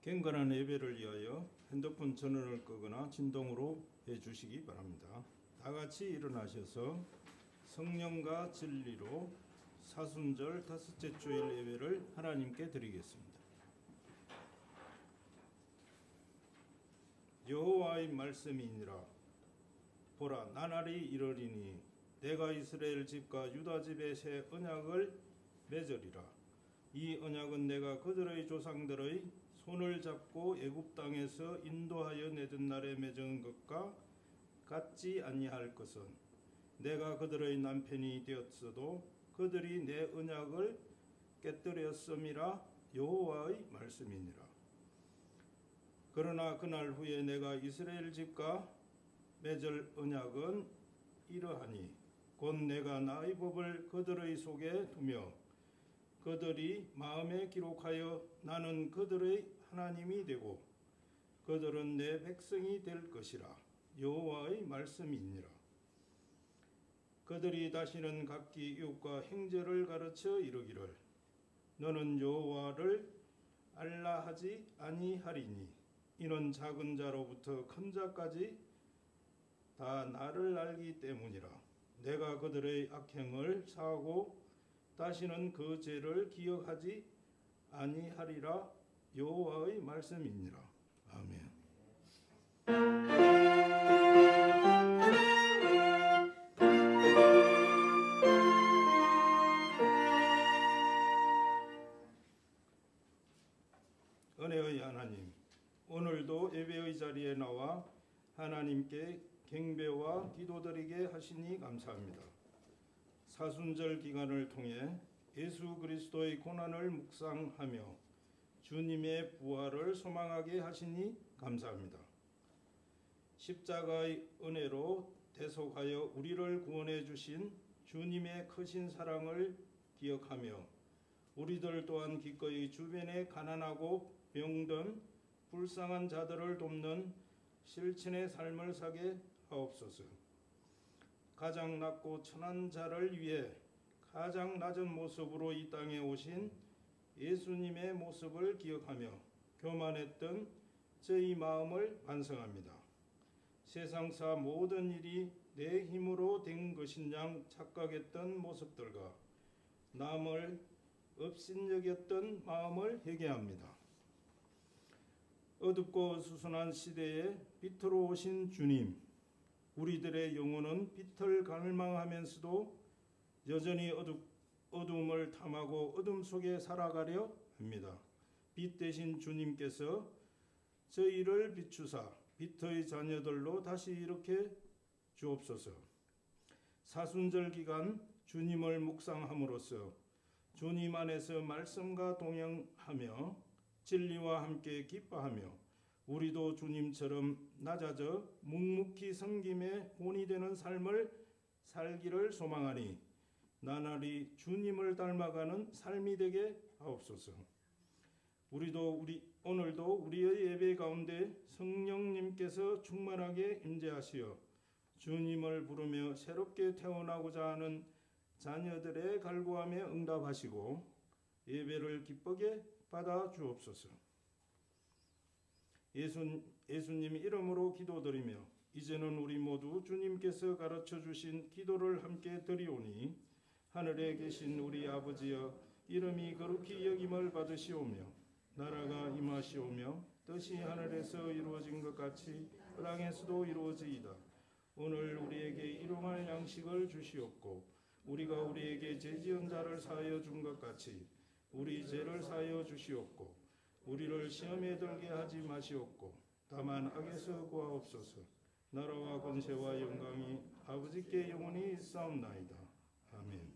경건한 예배를 위하여 핸드폰 전원을 끄거나 진동으로 해주시기 바랍니다. 다 같이 일어나셔서 성령과 진리로 사순절 다섯째 주일 예배를 하나님께 드리겠습니다. 여호와의 말씀이니라. 보라, 나날이 이르리니 내가 이스라엘 집과 유다 집의 새 언약을 맺으리라. 이 언약은 내가 그들의 조상들의 손을 잡고 애굽 땅에서 인도하여 내던 날에 맺은 것과 같지 아니할 것은 내가 그들의 남편이 되었어도 그들이 내 언약을 깨뜨렸음이라. 여호와의 말씀이니라. 그러나 그날 후에 내가 이스라엘 집과 맺을 언약은 이러하니 곧 내가 나의 법을 그들의 속에 두며 그들이 마음에 기록하여 나는 그들의 하나님이 되고 그들은 내 백성이 될 것이라. 여호와의 말씀이니라. 그들이 다시는 각기 이웃과 형제를 가르쳐 이르기를 너는 여호와를 알라 하지 아니하리니 이는 작은 자로부터 큰 자까지 다 나를 알기 때문이라. 내가 그들의 악행을 사하고 다시는 그 죄를 기억하지 아니하리라. 여호와의 말씀이니라. 아멘. 은혜의 하나님, 오늘도 예배의 자리에 나와 하나님께 경배와 기도드리게 하시니 감사합니다. 사순절 기간을 통해 예수 그리스도의 고난을 묵상하며 주님의 부활을 소망하게 하시니 감사합니다. 십자가의 은혜로 대속하여 우리를 구원해 주신 주님의 크신 사랑을 기억하며 우리들 또한 기꺼이 주변에 가난하고 병든 불쌍한 자들을 돕는 실천의 삶을 사게 하옵소서. 가장 낮고 천한 자를 위해 가장 낮은 모습으로 이 땅에 오신 예수님의 모습을 기억하며 교만했던 저희 마음을 반성합니다. 세상사 모든 일이 내 힘으로 된 것인 양 착각했던 모습들과 남을 업신여겼던 마음을 회개합니다. 어둡고 수순한 시대에 빛으로 오신 주님, 우리들의 영혼은 빛을 갈망하면서도 여전히 어둠을 탐하고 어둠 속에 살아가려 합니다. 빛 대신 주님께서 저희를 비추사 빛의 자녀들로 다시 일으켜 주옵소서. 사순절 기간 주님을 묵상함으로써 주님 안에서 말씀과 동행하며 진리와 함께 기뻐하며 우리도 주님처럼 낮아져 묵묵히 섬김에 본이 되는 삶을 살기를 소망하니 나날이 주님을 닮아가는 삶이 되게 하옵소서. 오늘도 우리의 예배 가운데 성령님께서 충만하게 임재하시어 주님을 부르며 새롭게 태어나고자 하는 자녀들의 갈구함에 응답하시고 예배를 기쁘게 받아 주옵소서. 예수님 이름으로 기도드리며 이제는 우리 모두 주님께서 가르쳐 주신 기도를 함께 드리오니 하늘에 계신 우리 아버지여, 이름이 거룩히 여김을 받으시오며 나라가 임하시오며 뜻이 하늘에서 이루어진 것 같이 땅에서도 이루어지이다. 오늘 우리에게 일용할 양식을 주시옵고 우리가 우리에게 죄지은 자를 사하여 준 것 같이 우리 죄를 사하여 주시옵고 우리를 시험에 들게 하지 마시옵고 다만 악에서 구하옵소서. 나라와 권세와 영광이 아버지께 영원히 있사옵나이다. 아멘.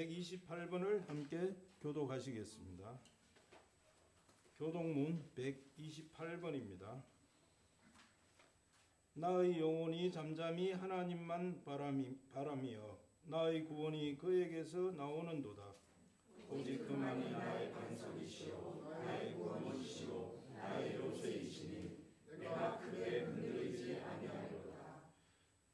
128번을 함께 교독하시겠습니다. 교독문 128번입니다. 나의 영혼이 잠잠히 하나님만 바라며 나의 구원이 그에게서 나오는도다. 오직 그만이 나의 반석이시오 나의 구원이시오 나의 요새이시니 내가 크게 흔들리지 아니하리로다.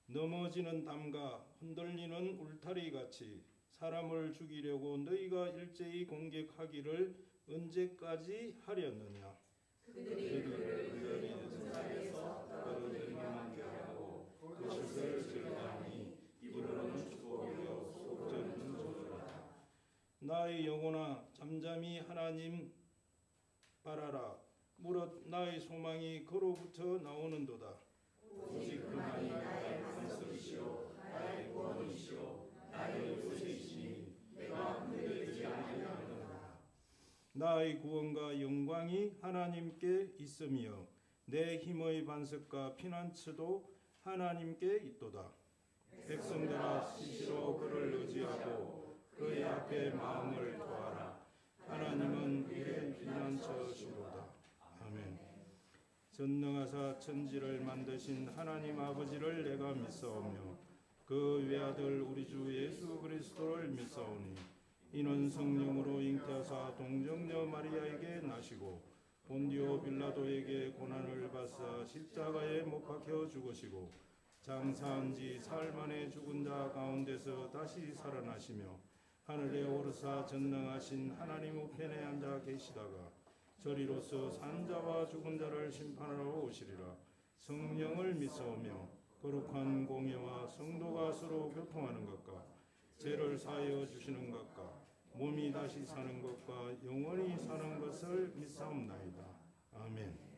넘어지는 담과 흔들리는 울타리같이 사람을 죽이려고 너희가 일제히 공격하기를 언제까지 하렸느냐. 그들이 그를 흔들리는 자리에서 떨어뜨리게 하고 그것을 즐거하니 이로는 축복이요 속전은 저주라. 나의 영혼아 잠잠히 하나님 바라라. 무릇 나의 소망이 그로부터 나오는도다. 오직 그만이 나의 반석이시오 나의 구원이시오 나의 요새이시니 내가 흔들리지 아니하노라. 나의 구원과 영광이 하나님께 있으며 내 힘의 반석과 피난처도 하나님께 있도다. 백성들아 시시로 그를 의지하고 그의 앞에 마음을 토하라. 하나님은 우리의 피난처시로다. 아멘. 전능하사 천지를 만드신 하나님 아버지를 내가 믿사오며 그 외아들 우리 주 예수 그리스도를 믿사오니 이는 성령으로 잉태하사 동정녀 마리아에게 나시고 본디오 빌라도에게 고난을 받사 십자가에 못 박혀 죽으시고 장사한 지 사흘 만에 죽은 자 가운데서 다시 살아나시며 하늘에 오르사 전능하신 하나님 우편에 앉아 계시다가 저리로서 산 자와 죽은 자를 심판하러 오시리라. 성령을 믿사오며 거룩한 공예와 성도가 서로 교통하는 것과 죄를 사하여 주시는 것과 몸이 다시 사는 것과 영원히 사는 것을 믿사옵나이다. 아멘.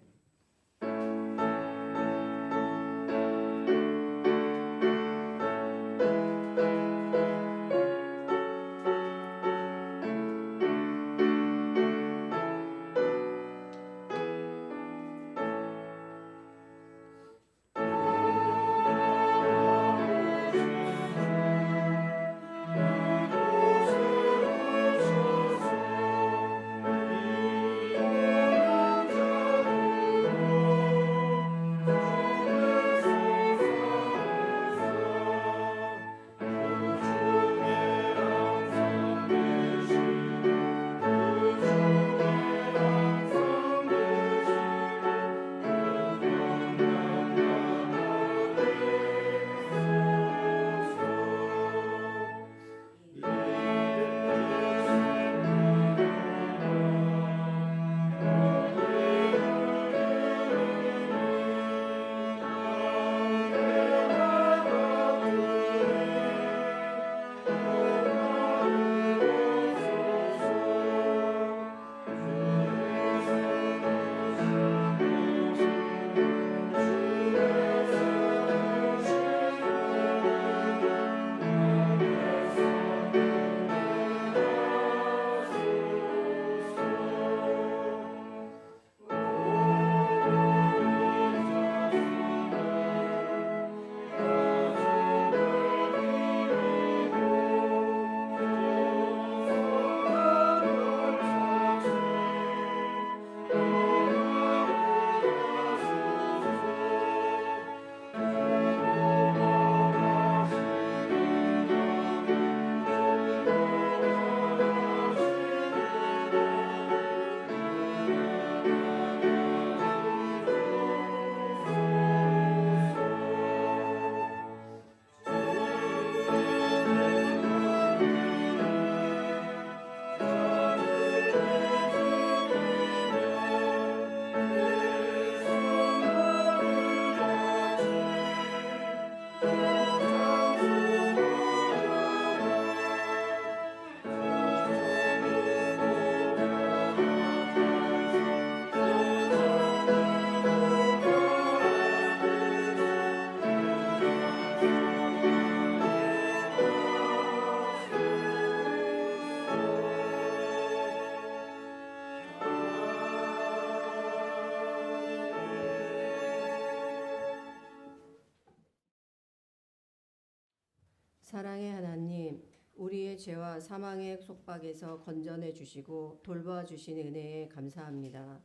사랑의 하나님, 우리의 죄와 사망의 속박에서 건져내 주시고 돌봐 주신 은혜에 감사합니다.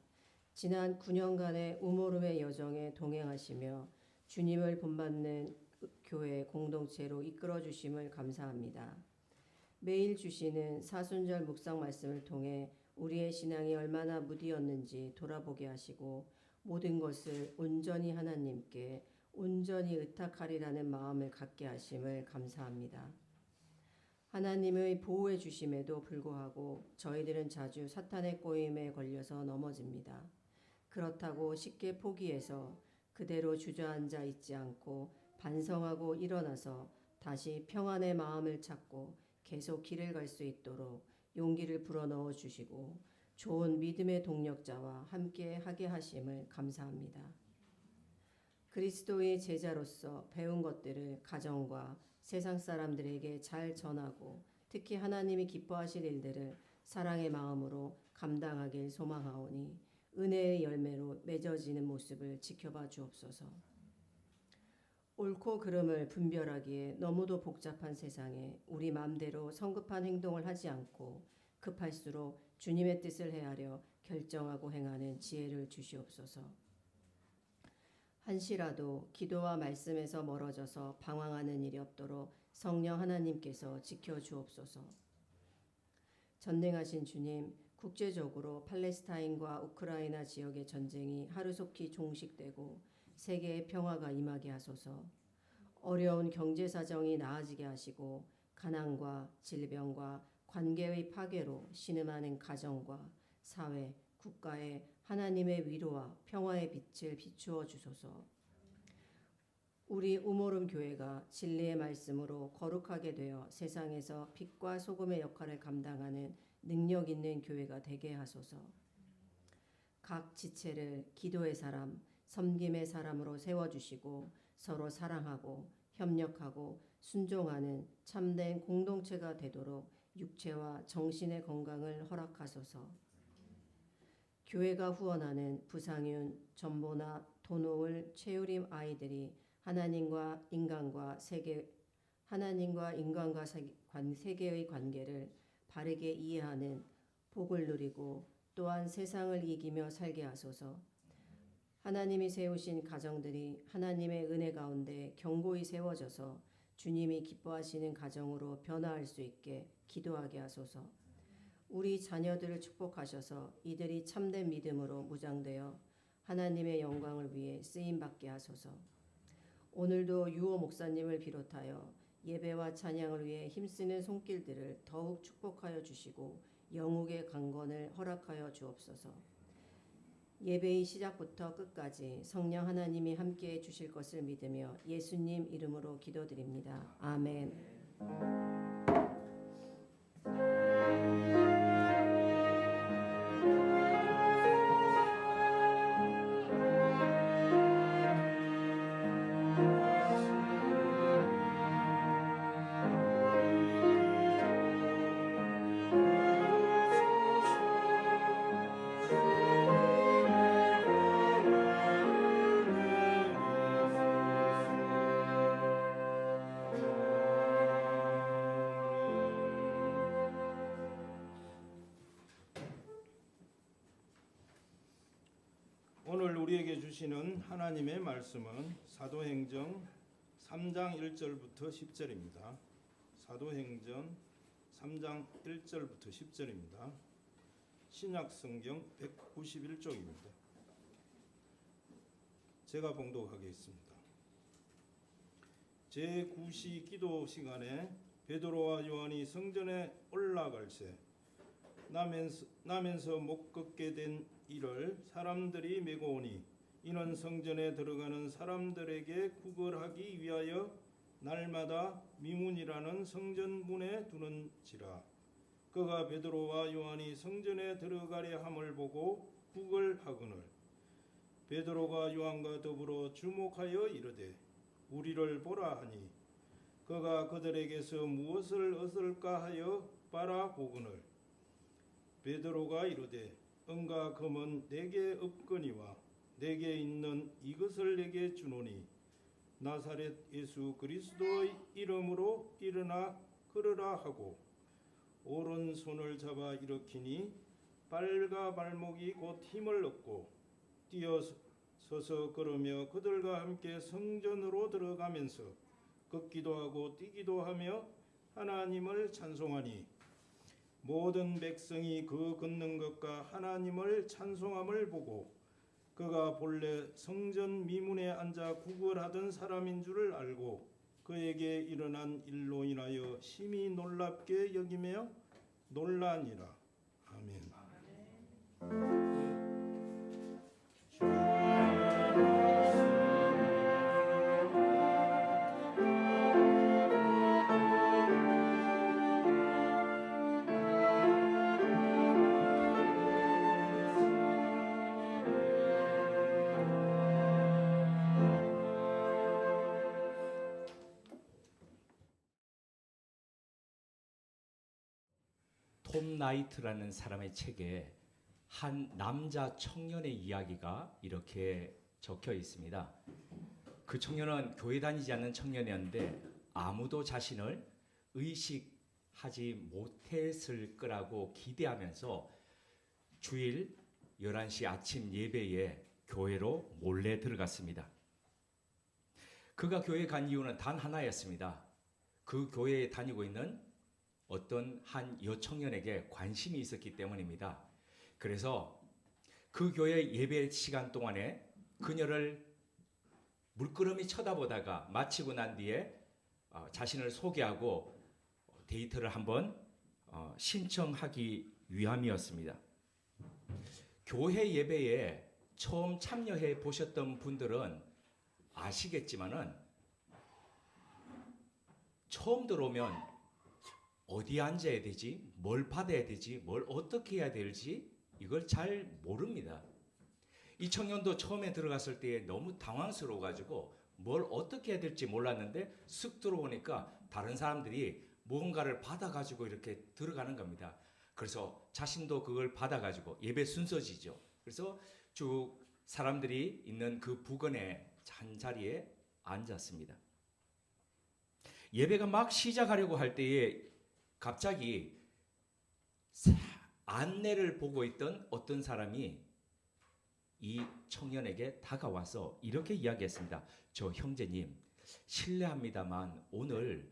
지난 9년간의 우모름의 여정에 동행하시며 주님을 본받는 교회 공동체로 이끌어 주심을 감사합니다. 매일 주시는 사순절 묵상 말씀을 통해 우리의 신앙이 얼마나 무디었는지 돌아보게 하시고 모든 것을 온전히 하나님께 온전히 의탁하리라는 마음을 갖게 하심을 감사합니다. 하나님의 보호해 주심에도 불구하고 저희들은 자주 사탄의 꼬임에 걸려서 넘어집니다. 그렇다고 쉽게 포기해서 그대로 주저앉아 있지 않고 반성하고 일어나서 다시 평안의 마음을 찾고 계속 길을 갈 수 있도록 용기를 불어넣어 주시고 좋은 믿음의 동력자와 함께 하게 하심을 감사합니다. 그리스도의 제자로서 배운 것들을 가정과 세상 사람들에게 잘 전하고 특히 하나님이 기뻐하실 일들을 사랑의 마음으로 감당하길 소망하오니 은혜의 열매로 맺어지는 모습을 지켜봐 주옵소서. 옳고 그름을 분별하기에 너무도 복잡한 세상에 우리 마음대로 성급한 행동을 하지 않고 급할수록 주님의 뜻을 헤아려 결정하고 행하는 지혜를 주시옵소서. 한시라도 기도와 말씀에서 멀어져서 방황하는 일이 없도록 성령 하나님께서 지켜주옵소서. 전능하신 주님, 국제적으로 팔레스타인과 우크라이나 지역의 전쟁이 하루속히 종식되고 세계의 평화가 임하게 하소서. 어려운 경제 사정이 나아지게 하시고 가난과 질병과 관계의 파괴로 신음하는 가정과 사회, 국가에 하나님의 위로와 평화의 빛을 비추어 주소서. 우리 우모름 교회가 진리의 말씀으로 거룩하게 되어 세상에서 빛과 소금의 역할을 감당하는 능력 있는 교회가 되게 하소서. 각 지체를 기도의 사람, 섬김의 사람으로 세워주시고 서로 사랑하고 협력하고 순종하는 참된 공동체가 되도록 육체와 정신의 건강을 허락하소서. 교회가 후원하는 부상윤, 전보나 도노을, 최유림 아이들이 하나님과 인간과 세계의 관계를 바르게 이해하는 복을 누리고 또한 세상을 이기며 살게 하소서. 하나님이 세우신 가정들이 하나님의 은혜 가운데 견고히 세워져서 주님이 기뻐하시는 가정으로 변화할 수 있게 기도하게 하소서. 우리 자녀들을 축복하셔서 이들이 참된 믿음으로 무장되어 하나님의 영광을 위해 쓰임받게 하소서. 오늘도 유호 목사님을 비롯하여 예배와 찬양을 위해 힘쓰는 손길들을 더욱 축복하여 주시고 영육의 강건을 허락하여 주옵소서. 예배의 시작부터 끝까지 성령 하나님이 함께해 주실 것을 믿으며 예수님 이름으로 기도드립니다. 아멘. 오늘 우리에게 주시는 하나님의 말씀은 사도행전 3장 1절부터 10절입니다. 사도행전 3장 1절부터 10절입니다. 신약성경 191쪽입니다. 제가 봉독하겠습니다. 제9시 기도 시간에 베드로와 요한이 성전에 올라갈새 나면서 못 걷게 된 이를 사람들이 메고 오니 이는 성전에 들어가는 사람들에게 구걸하기 위하여 날마다 미문이라는 성전 문에 두는지라. 그가 베드로와 요한이 성전에 들어가려 함을 보고 구걸하거늘 베드로가 요한과 더불어 주목하여 이르되 우리를 보라 하니 그가 그들에게서 무엇을 얻을까 하여 바라보거늘 베드로가 이르되 은과 금은 내게 없거니와 내게 있는 이것을 내게 주노니 나사렛 예수 그리스도의 이름으로 일어나 걸으라 하고 오른손을 잡아 일으키니 발과 발목이 곧 힘을 얻고 뛰어서서 걸으며 그들과 함께 성전으로 들어가면서 걷기도 하고 뛰기도 하며 하나님을 찬송하니 모든 백성이 그 걷는 것과 하나님을 찬송함을 보고 그가 본래 성전 미문에 앉아 구걸하던 사람인 줄을 알고 그에게 일어난 일로 인하여 심히 놀랍게 여기며 놀라니라. 아멘. 톰 나이트라는 사람의 책에 한 남자 청년의 이야기가 이렇게 적혀 있습니다. 그 청년은 교회 다니지 않는 청년이었는데 아무도 자신을 의식하지 못했을 거라고 기대하면서 주일 11시 아침 예배에 교회로 몰래 들어갔습니다. 그가 교회에 간 이유는 단 하나였습니다. 그 교회에 다니고 있는 어떤 한 여청년에게 관심이 있었기 때문입니다. 그래서 그 교회 예배 시간 동안에 그녀를 물끄러미 쳐다보다가 마치고 난 뒤에 자신을 소개하고 데이트를 한번 신청하기 위함이었습니다. 교회 예배에 처음 참여해 보셨던 분들은 아시겠지만은 처음 들어오면 어디에 앉아야 되지, 뭘 받아야 되지, 뭘 어떻게 해야 될지 이걸 잘 모릅니다. 이 청년도 처음에 들어갔을 때 너무 당황스러워가지고 뭘 어떻게 해야 될지 몰랐는데 쓱 들어오니까 다른 사람들이 무언가를 받아가지고 이렇게 들어가는 겁니다. 그래서 자신도 그걸 받아가지고 예배 순서지죠. 그래서 쭉 사람들이 있는 그 부근에 한 자리에 앉았습니다. 예배가 막 시작하려고 할 때에 갑자기 안내를 보고 있던 어떤 사람이 이 청년에게 다가와서 이렇게 이야기했습니다. 저 형제님, 실례합니다만 오늘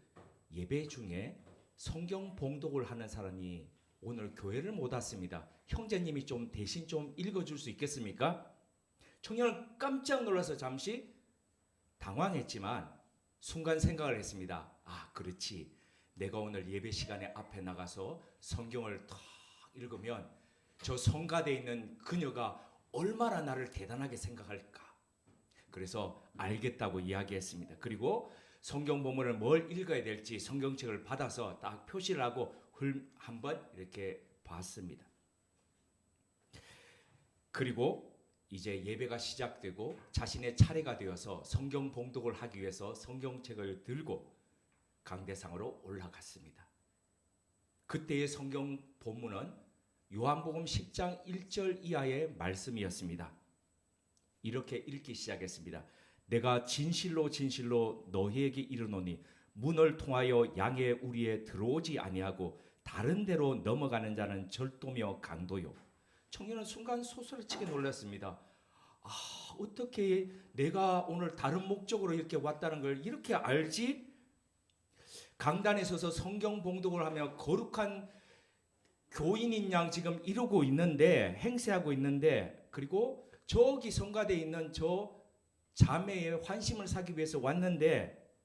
예배 중에 성경 봉독을 하는 사람이 오늘 교회를 못 왔습니다. 형제님이 좀 대신 좀 읽어줄 수 있겠습니까? 청년은 깜짝 놀라서 잠시 당황했지만 순간 생각을 했습니다. 아, 그렇지. 내가 오늘 예배 시간에 앞에 나가서 성경을 탁 읽으면 저 성가대에 있는 그녀가 얼마나 나를 대단하게 생각할까. 그래서 알겠다고 이야기했습니다. 그리고 성경 본문을 뭘 읽어야 될지 성경책을 받아서 딱 표시를 하고 한번 이렇게 봤습니다. 그리고 이제 예배가 시작되고 자신의 차례가 되어서 성경 봉독을 하기 위해서 성경책을 들고 강대상으로 올라갔습니다. 그때의 성경 본문은 요한복음 10장 1절 이하의 말씀이었습니다. 이렇게 읽기 시작했습니다. 내가 진실로 진실로 너희에게 이르노니 문을 통하여 양의 우리에 들어오지 아니하고 다른 데로 넘어가는 자는 절도며 강도요. 청년은 순간 소스라치게 놀랐습니다. 아, 어떻게 내가 오늘 다른 목적으로 이렇게 왔다는 걸 이렇게 알지? 강단에 서서 성경 봉독을 하며 거룩한 교인인 양 지금 이루고 있는데, 행세하고 있는데, 그리고 저기 성가대에 있는 저 자매의 환심을 사기 위해서 왔는데,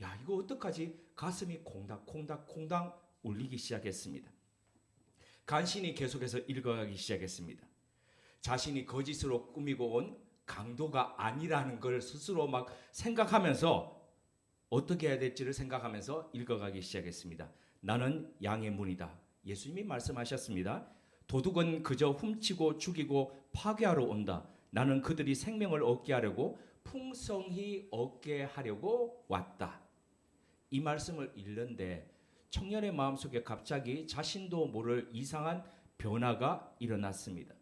야, 이거 어떡하지? 가슴이 콩닥콩닥 울리기 시작했습니다. 간신히 계속해서 읽어가기 시작했습니다. 자신이 거짓으로 꾸미고 온 강도가 아니라는 걸 스스로 막 생각하면서 어떻게 해야 될지를 생각하면서 읽어가기 시작했습니다. 나는 양의 문이다. 예수님이 말씀하셨습니다. 도둑은 그저 훔치고 죽이고 파괴하러 온다. 나는 그들이 생명을 얻게 하려고 풍성히 얻게 하려고 왔다. 이 말씀을 읽는데 청년의 마음속에 갑자기 자신도 모를 이상한 변화가 일어났습니다.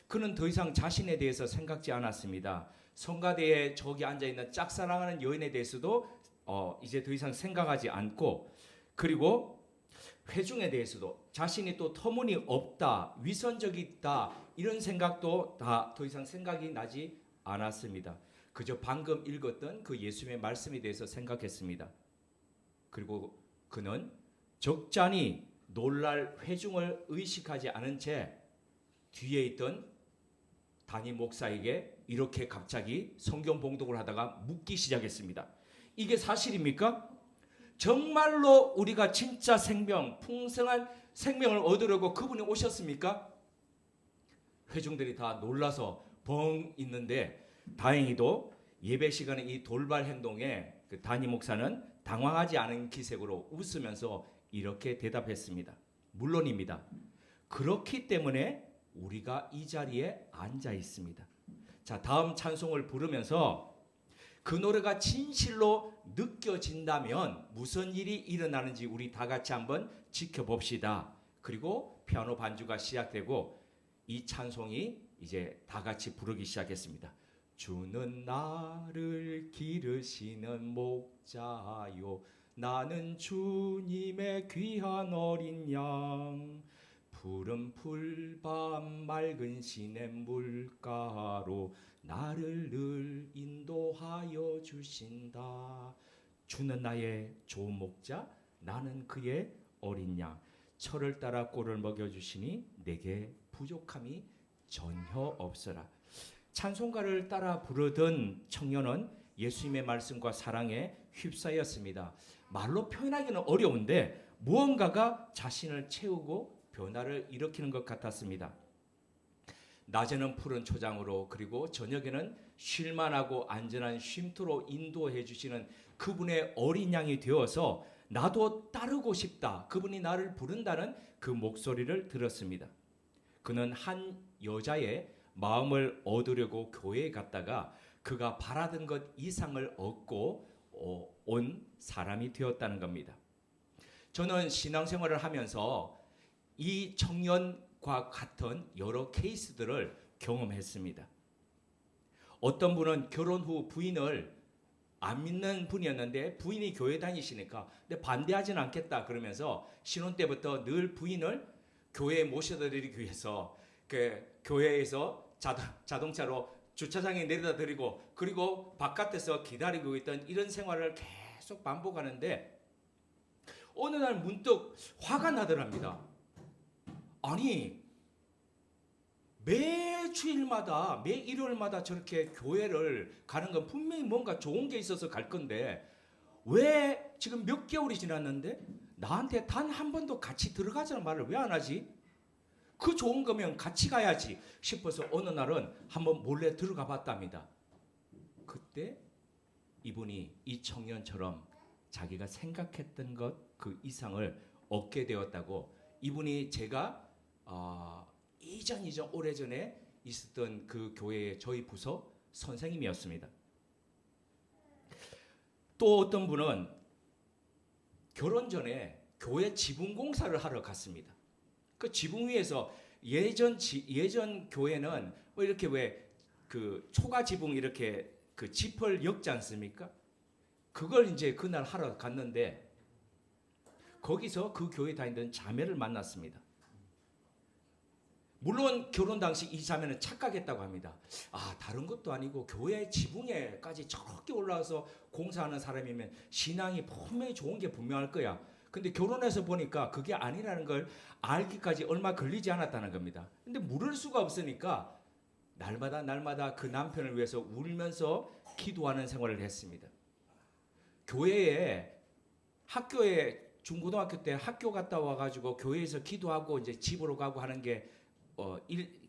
그는 더 이상 자신에 대해서 생각지 않았습니다. 성가대에 저기 앉아있는 짝사랑하는 여인에 대해서도 이제 더 이상 생각하지 않고, 그리고 회중에 대해서도 자신이 또 터무니없다, 위선적이다 이런 생각도 다 더 이상 생각이 나지 않았습니다. 그저 방금 읽었던 그 예수님의 말씀에 대해서 생각했습니다. 그리고 그는 적잖이 놀랄 회중을 의식하지 않은 채 뒤에 있던 담임 목사에게 이렇게 갑자기 성경 봉독을 하다가 묻기 시작했습니다. 이게 사실입니까? 정말로 우리가 진짜 생명, 풍성한 생명을 얻으려고 그분이 오셨습니까? 회중들이 다 놀라서 벙 있는데 다행히도 예배 시간에 이 돌발 행동에 그 담임 목사는 당황하지 않은 기색으로 웃으면서 이렇게 대답했습니다. 물론입니다. 그렇기 때문에 우리가 이 자리에 앉아 있습니다. 자, 다음 찬송을 부르면서 그 노래가 진실로 느껴진다면 무슨 일이 일어나는지 우리 다 같이 한번 지켜봅시다. 그리고 피아노 반주가 시작되고 이 찬송이 이제 다 같이 부르기 시작했습니다. 주는 나를 기르시는 목자요 나는 주님의 귀한 어린 양 푸른 풀밤 맑은 시냇물가로 나를 늘 인도하여 주신다. 주는 나의 좋은 목자 나는 그의 어린 양 철을 따라 꼴을 먹여주시니 내게 부족함이 전혀 없어라. 찬송가를 따라 부르던 청년은 예수님의 말씀과 사랑에 휩싸였습니다. 말로 표현하기는 어려운데 무언가가 자신을 채우고 변화를 일으키는 것 같았습니다. 낮에는 푸른 초장으로 그리고 저녁에는 쉴만하고 안전한 쉼터로 인도해 주시는 그분의 어린 양이 되어서 나도 따르고 싶다. 그분이 나를 부른다는 그 목소리를 들었습니다. 그는 한 여자의 마음을 얻으려고 교회에 갔다가 그가 바라던 것 이상을 얻고 온 사람이 되었다는 겁니다. 저는 신앙생활을 하면서 이 청년과 같은 여러 케이스들을 경험했습니다. 어떤 분은 결혼 후 부인을 안 믿는 분이었는데 부인이 교회 다니시니까 근데 반대하지는 않겠다 그러면서 신혼 때부터 늘 부인을 교회에 모셔드리기 위해서 그 교회에서 자동차로 주차장에 내려다 드리고 그리고 바깥에서 기다리고 있던 이런 생활을 계속 반복하는데 어느 날 문득 화가 나더랍니다. 아니 매 주일마다 매 일요일마다 저렇게 교회를 가는 건 분명히 뭔가 좋은 게 있어서 갈 건데 왜 지금 몇 개월이 지났는데 나한테 단 한 번도 같이 들어가자는 말을 왜 안 하지? 그 좋은 거면 같이 가야지 싶어서 어느 날은 한번 몰래 들어가 봤답니다. 그때 이분이 이 청년처럼 자기가 생각했던 것 그 이상을 얻게 되었다고 이분이 제가 이전 오래전에 있었던 그 교회의 저희 부서 선생님이었습니다. 또 어떤 분은 결혼 전에 교회 지붕 공사를 하러 갔습니다. 그 지붕 위에서 예전 교회는 뭐 이렇게 왜 그 초가 지붕 이렇게 그 지퍼를 엮지 않습니까? 그걸 이제 그날 하러 갔는데 거기서 그 교회 다니던 자매를 만났습니다. 물론 결혼 당시 이 자매는 착각했다고 합니다. 아, 다른 것도 아니고 교회 지붕에까지 저렇게 올라와서 공사하는 사람이면 신앙이 분명히 좋은 게 분명할 거야. 근데 결혼해서 보니까 그게 아니라는 걸 알기까지 얼마 걸리지 않았다는 겁니다. 근데 물을 수가 없으니까 날마다 그 남편을 위해서 울면서 기도하는 생활을 했습니다. 학교에 중고등학교 때 학교 갔다 와가지고 교회에서 기도하고 이제 집으로 가고 하는 게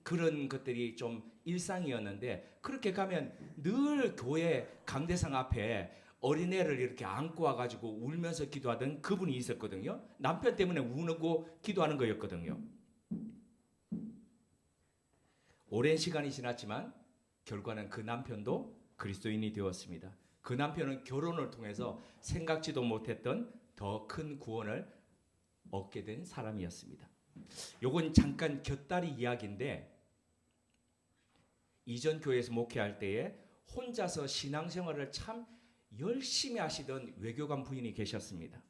그런 것들이 좀 일상이었는데 그렇게 가면 늘 교회 강대상 앞에 어린애를 이렇게 안고 와가지고 울면서 기도하던 그분이 있었거든요. 남편 때문에 우는고 기도하는 거였거든요. 오랜 시간이 지났지만 결과는 그 남편도 그리스도인이 되었습니다. 그 남편은 결혼을 통해서 생각지도 못했던 더 큰 구원을 얻게 된 사람이었습니다. 요건 잠깐 곁다리 이야기인데 이전 교회에서 목회할 때에 혼자서 신앙생활을 참 열심히 하시던 외교관 부인이 계셨습니다.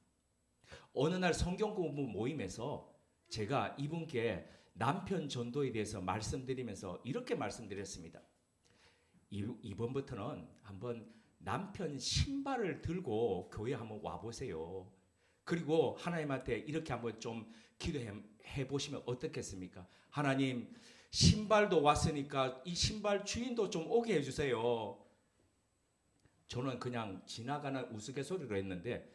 어느 날 성경 공부 모임에서 제가 이분께 남편 전도에 대해서 말씀드리면서 이렇게 말씀드렸습니다. 이번부터는 한번 남편 신발을 들고 교회 한번 와보세요. 그리고 하나님한테 이렇게 한번 좀 기도해 보시면 어떻겠습니까? 하나님, 신발도 왔으니까 이 신발 주인도 좀 오게 해주세요. 저는 그냥 지나가는 우스갯소리로 했는데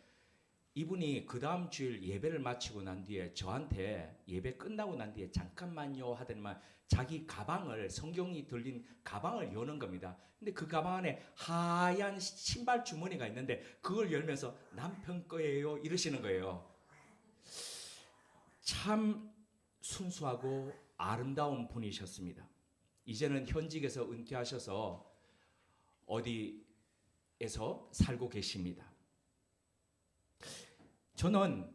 이분이 그 다음 주일 예배를 마치고 난 뒤에 저한테 예배 끝나고 난 뒤에 잠깐만요 하더니만 자기 가방을, 성경이 들린 가방을 여는 겁니다. 근데 그 가방 안에 하얀 신발 주머니가 있는데 그걸 열면서 남편 거예요 이러시는 거예요. 참 순수하고 아름다운 분이셨습니다. 이제는 현직에서 은퇴하셔서 어디에서 살고 계십니다. 저는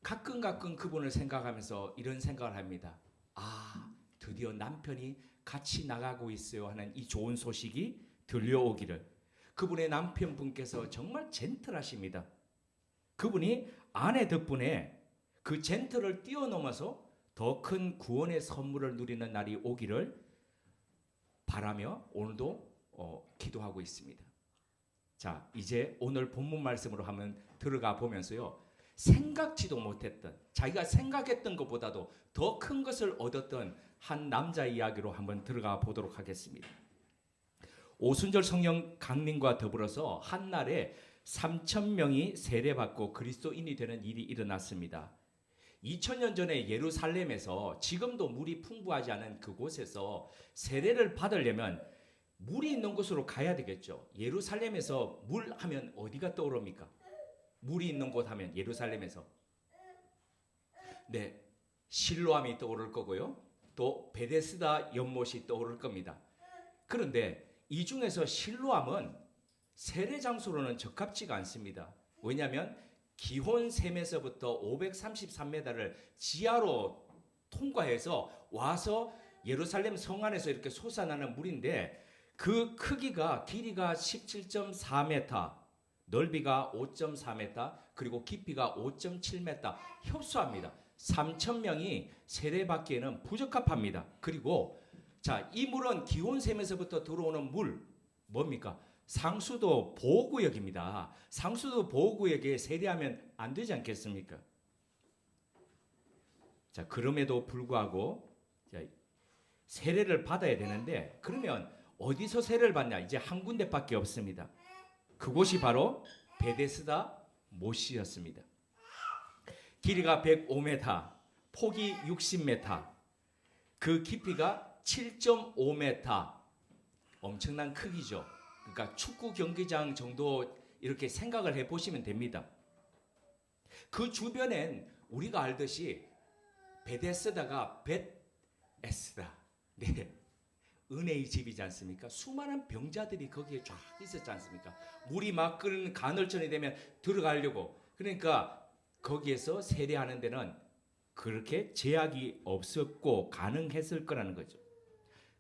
가끔 그분을 생각하면서 이런 생각을 합니다. 아, 드디어 남편이 같이 나가고 있어요 하는 이 좋은 소식이 들려오기를. 그분의 남편분께서 정말 젠틀하십니다. 그분이 아내 덕분에 그 젠틀을 뛰어넘어서 더 큰 구원의 선물을 누리는 날이 오기를 바라며 오늘도 기도하고 있습니다. 자, 이제 오늘 본문 말씀으로 한번 들어가 보면서요. 생각지도 못했던, 자기가 생각했던 것보다도 더 큰 것을 얻었던 한 남자 이야기로 한번 들어가 보도록 하겠습니다. 오순절 성령 강림과 더불어서 한날에 3,000명이 세례받고 그리스도인이 되는 일이 일어났습니다. 2000년 전에 예루살렘에서 지금도 물이 풍부하지 않은 그곳에서 세례를 받으려면 물이 있는 곳으로 가야 되겠죠. 예루살렘에서 물 하면 어디가 떠오릅니까? 물이 있는 곳 하면 예루살렘에서 네, 실로암이 떠오를 거고요. 또 베데스다 연못이 떠오를 겁니다. 그런데 이 중에서 실로암은 세례 장소로는 적합지가 않습니다. 왜냐하면 기혼샘에서부터 533m를 지하로 통과해서 와서 예루살렘 성 안에서 이렇게 솟아나는 물인데 그 크기가 길이가 17.4m, 넓이가 5.4m, 그리고 깊이가 5.7m 협소합니다. 3,000명이 세례받기에는 부적합합니다. 그리고 자, 이 물은 기온샘에서부터 들어오는 물 뭡니까? 상수도 보호구역입니다. 상수도 보호구역에 세례하면 안 되지 않겠습니까? 자, 그럼에도 불구하고 자, 세례를 받아야 되는데 그러면 어디서 세례를 받냐? 이제 한 군데밖에 없습니다. 그곳이 바로 베데스다 못이었습니다. 길이가 105m, 폭이 60m, 그 깊이가 7.5m, 엄청난 크기죠. 그러니까 축구 경기장 정도 이렇게 생각을 해보시면 됩니다. 그 주변엔 우리가 알듯이 베데스다가 벳에스다, 네, 은혜의 집이지 않습니까? 수많은 병자들이 거기에 쫙 있었지 않습니까? 물이 막 끓는 간헐천이 되면 들어가려고. 그러니까 거기에서 세례하는 데는 그렇게 제약이 없었고 가능했을 거라는 거죠.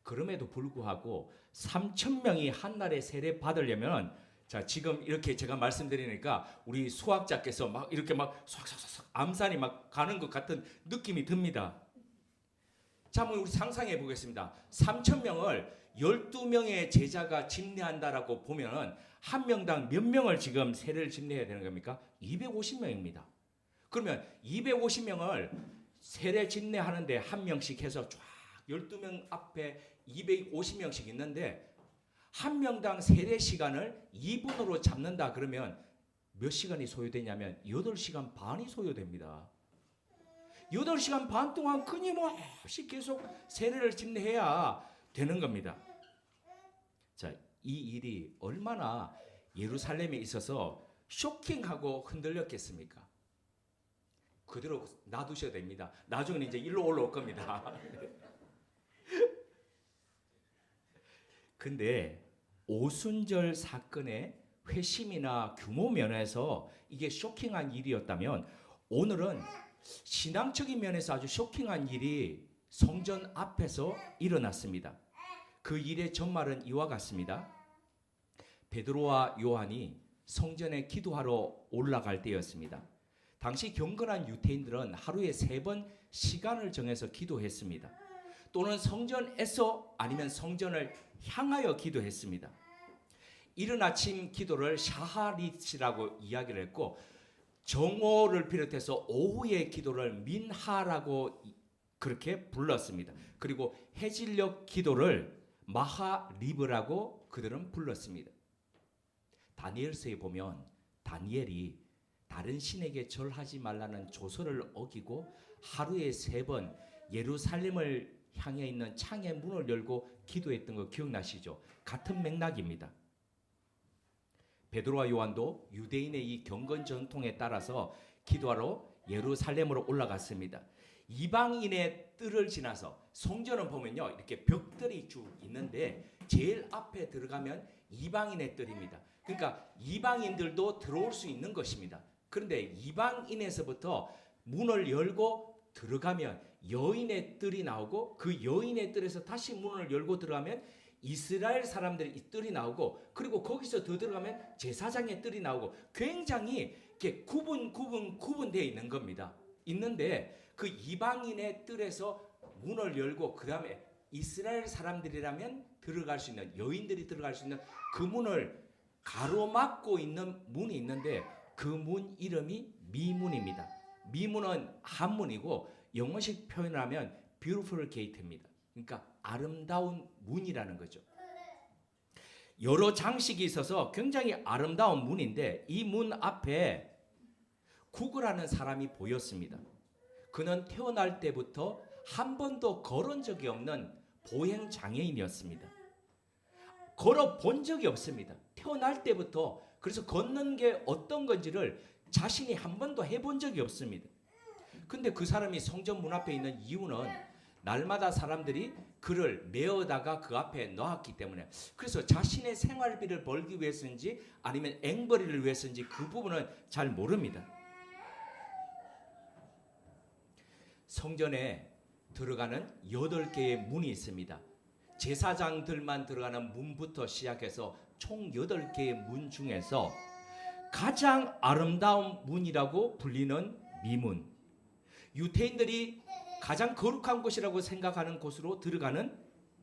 그럼에도 불구하고 3,000명이 한날에 세례 받으려면 자, 지금 이렇게 제가 말씀드리니까 우리 수학자께서 막 이렇게 막 싹싹싹 암산이 막 가는 것 같은 느낌이 듭니다. 자, 한번 우리 상상해 보겠습니다. 3,000명을 12명의 제자가 집례한다라고 보면은 한 명당 몇 명을 지금 세례를 집례해야 되는 겁니까? 250명입니다. 그러면 250명을 세례 집례하는데 한 명씩 해서 쫙 12명 앞에 250명씩 있는데 한 명당 세례 시간을 2분으로 잡는다 그러면 몇 시간이 소요되냐면 8시간 반이 소요됩니다. 8시간 반 동안 끊임없이 계속 세례를 집례해야 되는 겁니다. 자, 이 일이 얼마나 예루살렘에 있어서 쇼킹하고 흔들렸겠습니까? 그대로 놔두셔야 됩니다. 나중에는 이제 일로 올라올 겁니다. 근데 오순절 사건의 회심이나 규모 면에서 이게 쇼킹한 일이었다면 오늘은 신앙적인 면에서 아주 쇼킹한 일이 성전 앞에서 일어났습니다. 그 일의 전말은 이와 같습니다. 베드로와 요한이 성전에 기도하러 올라갈 때였습니다. 당시 경건한 유대인들은 하루에 3번 시간을 정해서 기도했습니다. 또는 성전에서 아니면 성전을 향하여 기도했습니다. 이른 아침 기도를 샤하릿이라고 이야기를 했고, 정오를 비롯해서 오후의 기도를 민하라고 그렇게 불렀습니다. 그리고 해질녘 기도를 마하리브라고 그들은 불렀습니다. 다니엘서에 보면 다니엘이 다른 신에게 절하지 말라는 조서를 어기고 하루에 3번 예루살렘을 향해 있는 창의 문을 열고 기도했던 거 기억나시죠? 같은 맥락입니다. 베드로와 요한도 유대인의 이 경건 전통에 따라서 기도하러 예루살렘으로 올라갔습니다. 이방인의 뜰을 지나서, 성전은 보면요 이렇게 벽들이 쭉 있는데 제일 앞에 들어가면 이방인의 뜰입니다. 그러니까 이방인들도 들어올 수 있는 것입니다. 그런데 이방인에서부터 문을 열고 들어가면 여인의 뜰이 나오고, 그 여인의 뜰에서 다시 문을 열고 들어가면 이스라엘 사람들의 이 뜰이 나오고, 그리고 거기서 더 들어가면 제사장의 뜰이 나오고, 굉장히 이렇게 구분되어 있는 겁니다. 있는데 그 이방인의 뜰에서 문을 열고 그 다음에 이스라엘 사람들이라면 들어갈 수 있는, 여인들이 들어갈 수 있는 그 문을 가로막고 있는 문이 있는데 그 문 이름이 미문입니다. 미문은 한문이고 영어식 표현을 하면 beautiful gate입니다. 그러니까 아름다운 문이라는 거죠. 여러 장식이 있어서 굉장히 아름다운 문인데 이 문 앞에 구글하는 사람이 보였습니다. 그는 태어날 때부터 한 번도 걸은 적이 없는 보행 장애인이었습니다. 걸어 본 적이 없습니다. 태어날 때부터. 그래서 걷는 게 어떤 건지를 자신이 한 번도 해본 적이 없습니다. 근데 그 사람이 성전 문 앞에 있는 이유는 날마다 사람들이 그를 메어다가 그 앞에 놓았기 때문에, 그래서 자신의 생활비를 벌기 위해서인지 아니면 앵벌이를 위해서인지 그 부분은 잘 모릅니다. 성전에 들어가는 8개의 문이 있습니다. 제사장들만 들어가는 문부터 시작해서 총 8개의 문 중에서 가장 아름다운 문이라고 불리는 미문, 유대인들이 가장 거룩한 곳이라고 생각하는 곳으로 들어가는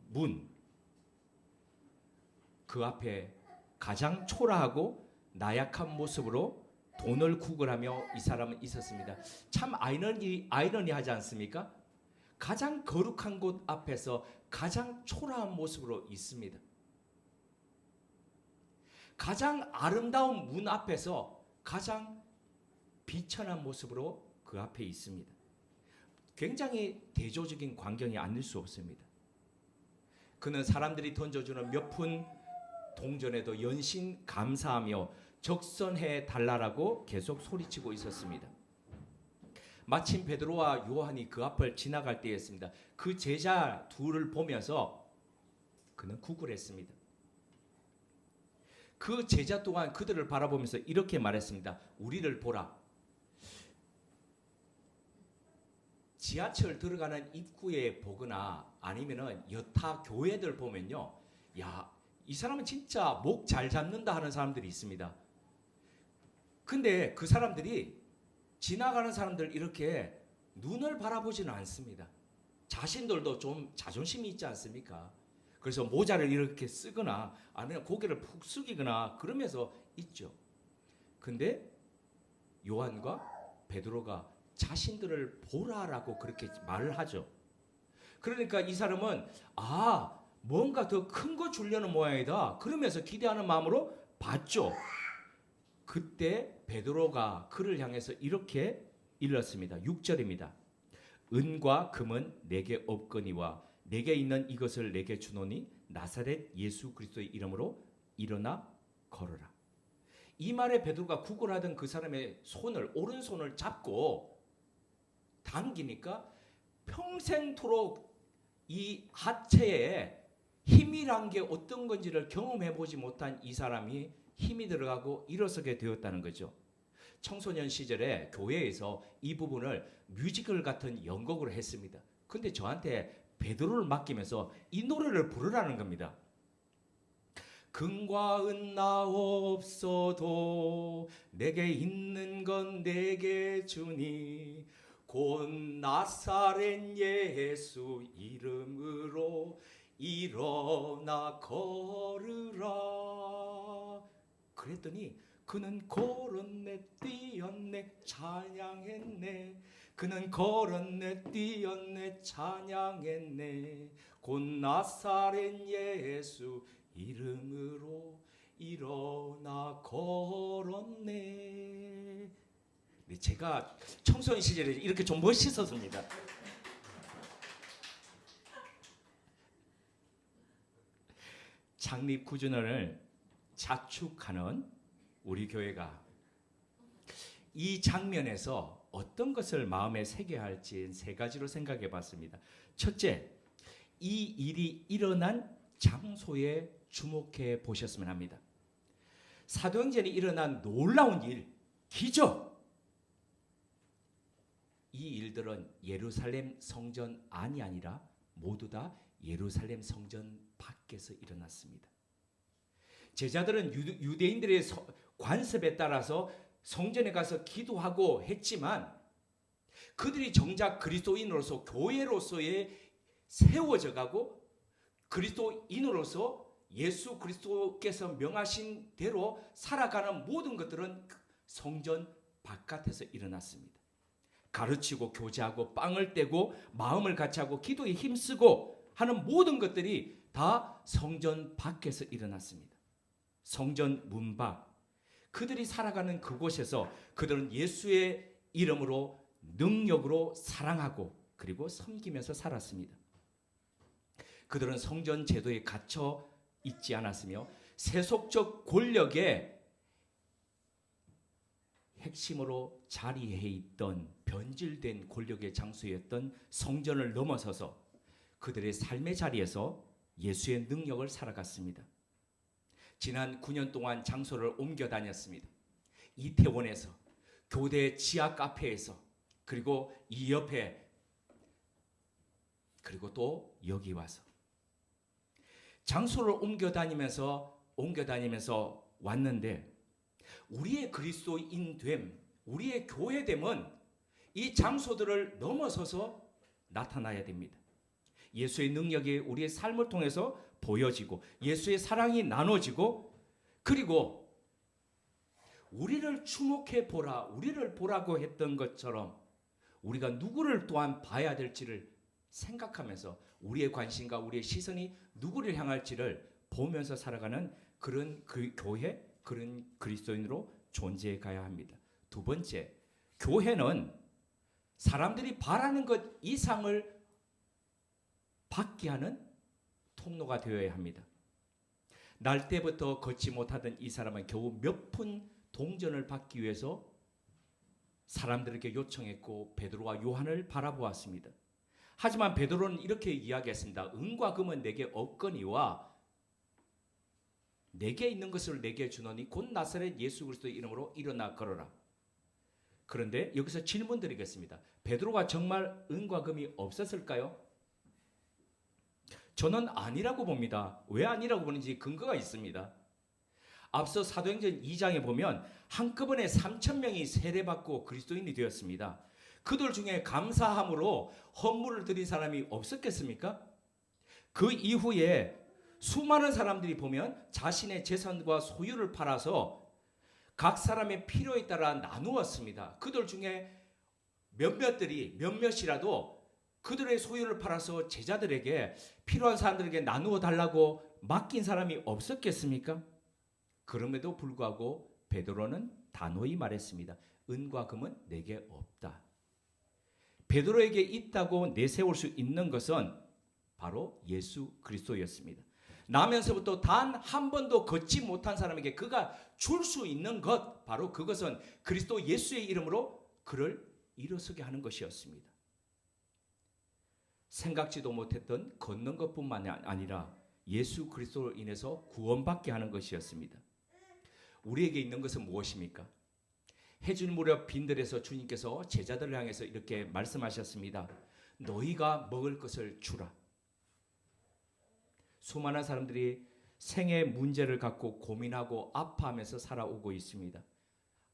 문, 그 앞에 가장 초라하고 나약한 모습으로 돈을 구걸하며 이 사람은 있었습니다. 참 아이러니하지 않습니까? 가장 거룩한 곳 앞에서 가장 초라한 모습으로 있습니다. 가장 아름다운 문 앞에서 가장 비천한 모습으로 그 앞에 있습니다. 굉장히 대조적인 광경이 아닐 수 없습니다. 그는 사람들이 던져주는 몇 푼 동전에도 연신 감사하며 적선해 달라라고 계속 소리치고 있었습니다. 마침 베드로와 요한이 그 앞을 지나갈 때였습니다. 그 제자 둘을 보면서 그는 구글했습니다. 그 제자 또한 그들을 바라보면서 이렇게 말했습니다. 우리를 보라. 지하철 들어가는 입구에 보거나 아니면은 여타 교회들 보면요, 야, 이 사람은 진짜 목 잘 잡는다 하는 사람들이 있습니다. 근데 그 사람들이 지나가는 사람들 이렇게 눈을 바라보지는 않습니다. 자신들도 좀 자존심이 있지 않습니까? 그래서 모자를 이렇게 쓰거나 아니면 고개를 푹 숙이거나 그러면서 있죠. 근데 요한과 베드로가 자신들을 보라라고 그렇게 말을 하죠. 그러니까 이 사람은 뭔가 더 큰 거 주려는 모양이다. 그러면서 기대하는 마음으로 봤죠. 그때 베드로가 그를 향해서 이렇게 일렀습니다. 6절입니다. 은과 금은 내게 없거니와 내게 있는 이것을 내게 주노니 나사렛 예수 그리스도의 이름으로 일어나 걸어라. 이 말에 베드로가 구걸하던 그 사람의 손을, 오른손을 잡고 당기니까 평생토록 이 하체에 힘이란 게 어떤 건지를 경험해보지 못한 이 사람이 힘이 들어가고 일어서게 되었다는 거죠. 청소년 시절에 교회에서 이 부분을 뮤지컬 같은 연극으로 했습니다. 근데 저한테 베드로를 맡기면서 이 노래를 부르라는 겁니다. 금과 은 나 없어도 내게 있는 건 내게 주니 곧 나사렛 예수 이름으로 일어나 걸으라. 그랬더니 그는 걸었네 뛰었네 찬양했네. 그는 걸었네 뛰었네 찬양했네. 곧 나사렛 예수 이름으로 일어나 걸었네. 제가 청소년 시절에 이렇게 좀 멋있었습니다. 창립 9주년을 자축하는 우리 교회가 이 장면에서 어떤 것을 마음에 새겨야 할지 세 가지로 생각해 봤습니다. 첫째, 이 일이 일어난 장소에 주목해 보셨으면 합니다. 사도행전에 일어난 놀라운 일, 기적. 이 일들은 예루살렘 성전 안이 아니라 모두 다 예루살렘 성전 밖에서 일어났습니다. 제자들은 유대인들의 관습에 따라서 성전에 가서 기도하고 했지만 그들이 정작 그리스도인으로서 교회로서의 세워져 가고 그리스도인으로서 예수 그리스도께서 명하신 대로 살아가는 모든 것들은 성전 바깥에서 일어났습니다. 가르치고 교제하고 빵을 떼고 마음을 같이하고 기도에 힘쓰고 하는 모든 것들이 다 성전 밖에서 일어났습니다. 성전 문 밖. 그들이 살아가는 그곳에서 그들은 예수의 이름으로 능력으로 사랑하고 그리고 섬기면서 살았습니다. 그들은 성전 제도에 갇혀 있지 않았으며 세속적 권력의 핵심으로 자리해 있던 변질된 권력의 장소였던 성전을 넘어서서 그들의 삶의 자리에서 예수의 능력을 살아갔습니다. 지난 9년 동안 장소를 옮겨 다녔습니다. 이태원에서, 교대 지하 카페에서, 그리고 이 옆에, 그리고 또 여기 와서 장소를 옮겨 다니면서 왔는데 우리의 그리스도인됨, 우리의 교회됨은 이 장소들을 넘어서서 나타나야 됩니다. 예수의 능력이 우리의 삶을 통해서 보여지고 예수의 사랑이 나눠지고 그리고 우리를 주목해 보라, 우리를 보라고 했던 것처럼 우리가 누구를 또한 봐야 될지를 생각하면서 우리의 관심과 우리의 시선이 누구를 향할지를 보면서 살아가는 그런 그 교회, 그런 그리스도인으로 존재해 가야 합니다. 두 번째, 교회는 사람들이 바라는 것 이상을 받게 하는 통로가 되어야 합니다. 날 때부터 걷지 못하던 이 사람은 겨우 몇 푼 동전을 받기 위해서 사람들에게 요청했고 베드로와 요한을 바라보았습니다. 하지만 베드로는 이렇게 이야기했습니다. 은과 금은 내게 없거니와 내게 있는 것을 내게 주노니 곧 나사렛 예수 그리스도의 이름으로 일어나 걸어라. 그런데 여기서 질문 드리겠습니다. 베드로가 정말 은과 금이 없었을까요? 저는 아니라고 봅니다. 왜 아니라고 보는지 근거가 있습니다. 앞서 사도행전 2장에 보면 한꺼번에 3,000명이 세례받고 그리스도인이 되었습니다. 그들 중에 감사함으로 헌물을 드린 사람이 없었겠습니까? 그 이후에 수많은 사람들이 보면 자신의 재산과 소유를 팔아서 각 사람의 필요에 따라 나누었습니다. 그들 중에 몇몇이라도 그들의 소유를 팔아서 제자들에게 필요한 사람들에게 나누어 달라고 맡긴 사람이 없었겠습니까? 그럼에도 불구하고 베드로는 단호히 말했습니다. 은과 금은 내게 없다. 베드로에게 있다고 내세울 수 있는 것은 바로 예수 그리스도였습니다. 나면서부터 단 한 번도 걷지 못한 사람에게 그가 줄 수 있는 것, 바로 그것은 그리스도 예수의 이름으로 그를 일어서게 하는 것이었습니다. 생각지도 못했던 걷는 것뿐만 아니라 예수 그리스도로 인해서 구원받게 하는 것이었습니다. 우리에게 있는 것은 무엇입니까? 해질 무렵 빈들에서 주님께서 제자들을 향해서 이렇게 말씀하셨습니다. 너희가 먹을 것을 주라. 수많은 사람들이 생의 문제를 갖고 고민하고 아파하면서 살아오고 있습니다.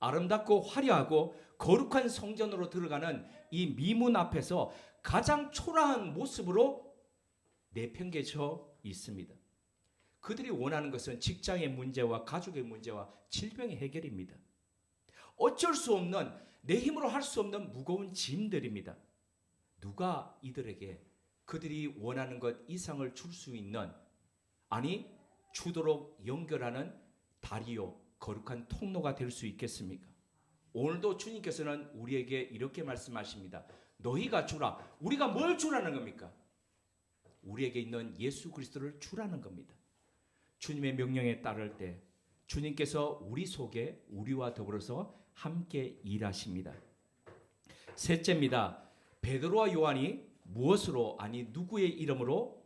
아름답고 화려하고 거룩한 성전으로 들어가는 이 미문 앞에서 가장 초라한 모습으로 내팽개쳐 있습니다. 그들이 원하는 것은 직장의 문제와 가족의 문제와 질병의 해결입니다. 어쩔 수 없는, 내 힘으로 할 수 없는 무거운 짐들입니다. 누가 이들에게 그들이 원하는 것 이상을 줄 수 있는, 아니 주도록 연결하는 다리요, 거룩한 통로가 될 수 있겠습니까? 오늘도 주님께서는 우리에게 이렇게 말씀하십니다. 너희가 주라. 우리가 뭘 주라는 겁니까? 우리에게 있는 예수 그리스도를 주라는 겁니다. 주님의 명령에 따를 때 주님께서 우리 속에 우리와 더불어서 함께 일하십니다. 셋째입니다. 베드로와 요한이 무엇으로, 아니 누구의 이름으로